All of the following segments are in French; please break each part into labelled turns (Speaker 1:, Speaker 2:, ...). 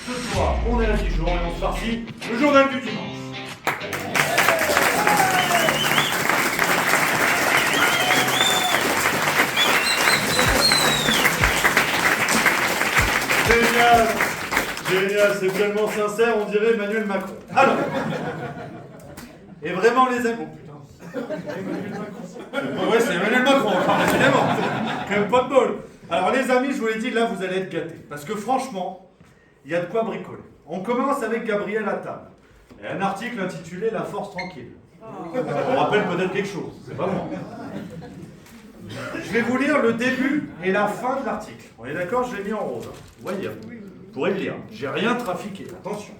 Speaker 1: Ce soir, on est à Dijon et on se farcit le journal du dimanche. Génial, génial, c'est tellement sincère, on dirait Emmanuel Macron. Alors, et vraiment les amis... Oh putain, Emmanuel Macron. Ouais, c'est Emmanuel Macron, enfin, décidément, quand même pas de bol. Alors les amis, je vous l'ai dit, là vous allez être gâtés, parce que franchement, il y a de quoi bricoler. On commence avec Gabriel Attal, et un article intitulé « La force tranquille ». On rappelle peut-être quelque chose, c'est pas moi. Je vais vous lire le début et la fin de l'article. On est d'accord, je l'ai mis en rose. Vous voyez, vous pourrez le lire. J'ai rien trafiqué, attention.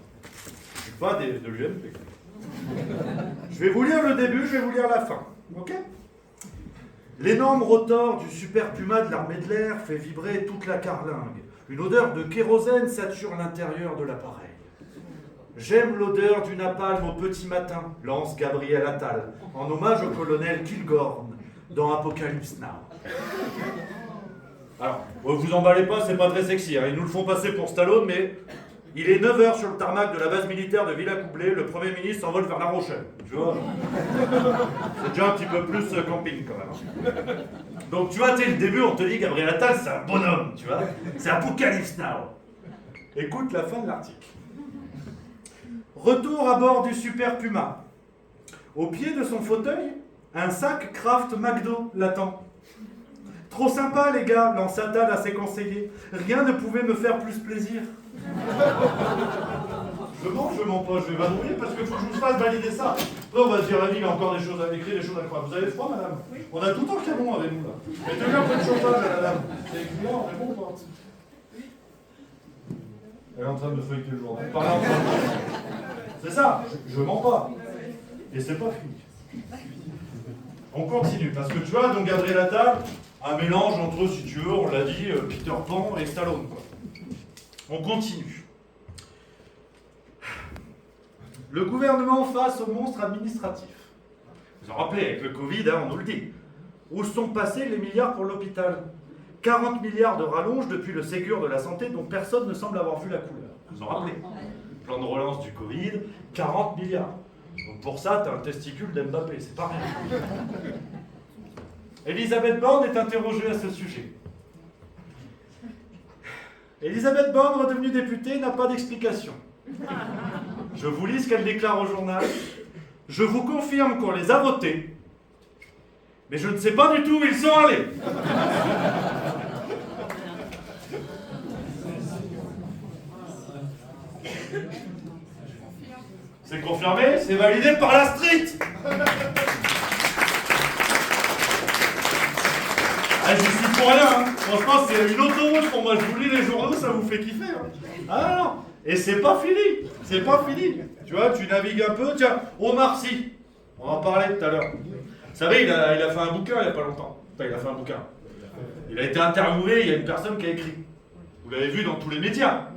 Speaker 1: Je ne suis pas de l'UMP. Je vais vous lire le début, je vais vous lire la fin. Ok ? L'énorme rotor du Super Puma de l'armée de l'air fait vibrer toute la carlingue. Une odeur de kérosène sature l'intérieur de l'appareil. J'aime l'odeur du napalm au petit matin, lance Gabriel Attal, en hommage au colonel Kilgorn dans Apocalypse Now. Alors, vous emballez pas, c'est pas très sexy, hein. Ils nous le font passer pour Stallone, mais il est 9h sur le tarmac de la base militaire de Villacoublay, le Premier ministre s'envole vers La Rochelle. Tu vois, c'est déjà un petit peu plus camping quand même. Donc tu vois, dès le début, on te dit Gabriel Attal, c'est un bonhomme, tu vois. C'est Apocalypse Now. Écoute la fin de l'article. Retour à bord du Super Puma. Au pied de son fauteuil, un sac Kraft McDo l'attend. Trop sympa les gars, lance Attal à ses conseillers. Rien ne pouvait me faire plus plaisir. Je mens pas, je vais m'annoncer parce qu'il faut que je vous fasse valider ça. Après on va se dire, il a encore des choses à écrire, des choses à croire. Vous avez froid madame? Oui. On a tout le temps le canon avec nous là. Mettez-lui un peu de chauffage à la dame. C'est écrit, on répond pas. Elle est en train de feuilleter le journal. C'est ça, je mens pas. Et c'est pas fini. On continue, parce que tu vois, donc Gabriel Attal, un mélange entre, si tu veux, on l'a dit, Peter Pan et Stallone, quoi. On continue. Le gouvernement face au monstre administratif. Vous vous en rappelez, avec le Covid, hein, on nous le dit. Où sont passés les milliards pour l'hôpital? 40 milliards de rallonge depuis le Ségur de la santé dont personne ne semble avoir vu la couleur. Vous vous en rappelez? Plan de relance du Covid, 40 milliards. Donc pour ça, t'as un testicule d'Mbappé, c'est pas rien. Elisabeth Borne est interrogée à ce sujet. Elisabeth Borne, redevenue députée, n'a pas d'explication. Je vous lis ce qu'elle déclare au journal. Je vous confirme qu'on les a votés, mais je ne sais pas du tout où ils sont allés. C'est confirmé, c'est validé par la street. Ah, j'y suis pour rien, hein. Franchement, c'est une autoroute pour moi. Je vous lis les journaux, ça vous fait kiffer. Hein. Ah non, et c'est pas fini. C'est pas fini. Tu vois, tu navigues un peu. Tiens, Omar Sy, on en parlait tout à l'heure. Vous savez, il a fait un bouquin il n'y a pas longtemps. Enfin, il a fait un bouquin. Il a été interviewé, il y a une personne qui a écrit. Vous l'avez vu dans tous les médias.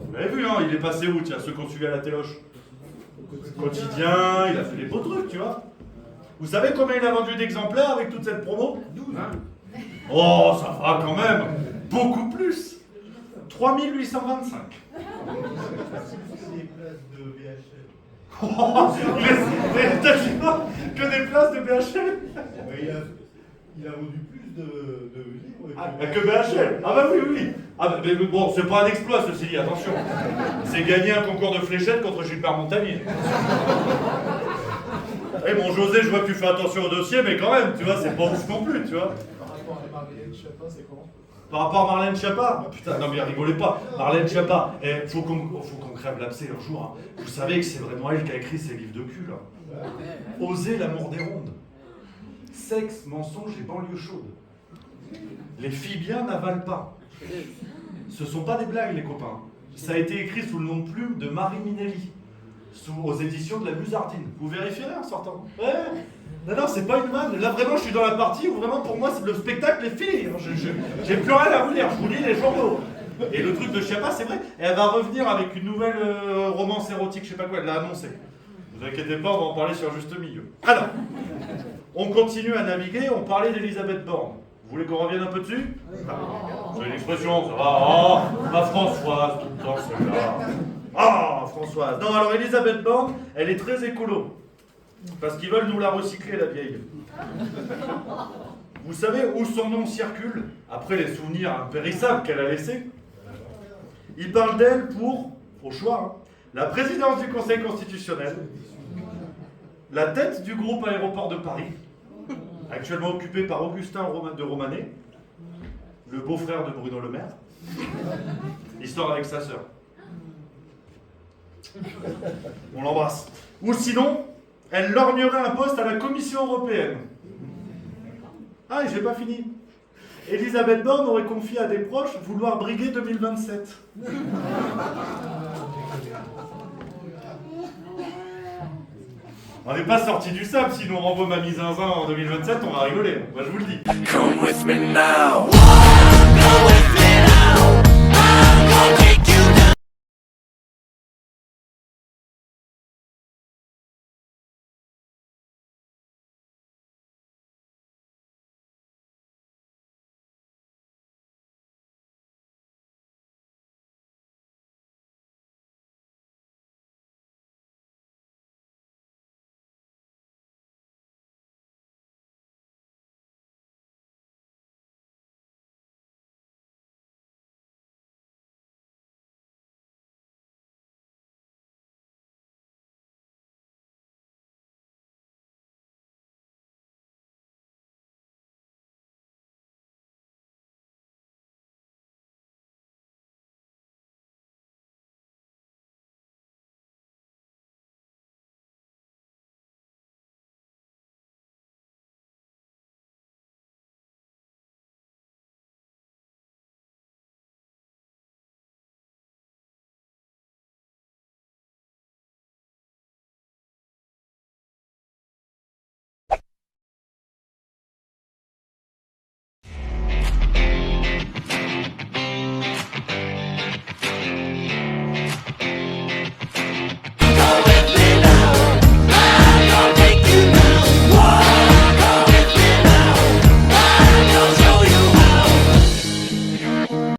Speaker 1: Vous l'avez vu, hein, il est passé où, tiens, ceux qu'on suivi à la téloche? Quotidien, il a fait des beaux trucs, tu vois. Vous savez combien il a vendu d'exemplaires avec toute cette promo? 12. Hein? Oh, ça va quand même. Beaucoup plus. 3825.
Speaker 2: Des places de BHL.
Speaker 1: Oh, t'as dit quoi? Que des places de BHL?
Speaker 2: Il a vendu plus de livres
Speaker 1: que BHL. Ah bah oui, oui. Ah bah, mais bon, c'est pas un exploit ceci dit, attention. C'est gagner un concours de fléchettes contre Gilbert Montagnier. Eh mon José, je vois que tu fais attention au dossier, mais quand même, tu vois, c'est pas ouf non plus, tu vois.
Speaker 2: Par rapport à Marlène Schiappa, c'est comment?
Speaker 1: Par rapport à Marlène Schiappa? Oh, putain, non mais rigolez pas. Marlène Schiappa, faut qu'on crève l'abcès un jour. Hein. Vous savez que c'est vraiment elle qui a écrit ces livres de cul, là. Oser l'amour des rondes. Sexe, mensonge et banlieue chaude. Les filles bien n'avalent pas. Ce sont pas des blagues, les copains. Ça a été écrit sous le nom de plume de Marie Minelli, aux éditions de la Musardine. Vous vérifierez en sortant. Ouais. Non, c'est pas une vanne. Là, vraiment, je suis dans la partie où vraiment, pour moi, le spectacle est fini. J'ai plus rien à vous dire. Je vous lis les journaux. Et le truc de Schiappa, c'est vrai, elle va revenir avec une nouvelle romance érotique, je sais pas quoi, elle l'a annoncé. Ne vous inquiétez pas, on va en parler sur Juste Milieu. Alors, on continue à naviguer, on parlait d'Elisabeth Borne. Vous voulez qu'on revienne un peu dessus? C'est une expression, ça va. Oh, ma Françoise, tout le temps, celle-là. Ah, Françoise. Non, alors Elisabeth Borne, elle est très écolo. Parce qu'ils veulent nous la recycler, la vieille. Vous savez où son nom circule, après les souvenirs impérissables qu'elle a laissés? Il parle d'elle pour, au choix, hein, la présidence du Conseil constitutionnel, la tête du groupe Aéroport de Paris, actuellement occupé par Augustin de Romanet, le beau-frère de Bruno Le Maire, histoire avec sa sœur. On l'embrasse. Ou sinon, elle lorgnerait un poste à la Commission européenne. Ah, et j'ai pas fini. Elisabeth Borne aurait confié à des proches vouloir briguer 2027. On n'est pas sorti du sable, sinon on renvoie Mamie Zinzin en 2027, on va rigoler. Moi je vous le dis. Come with me now.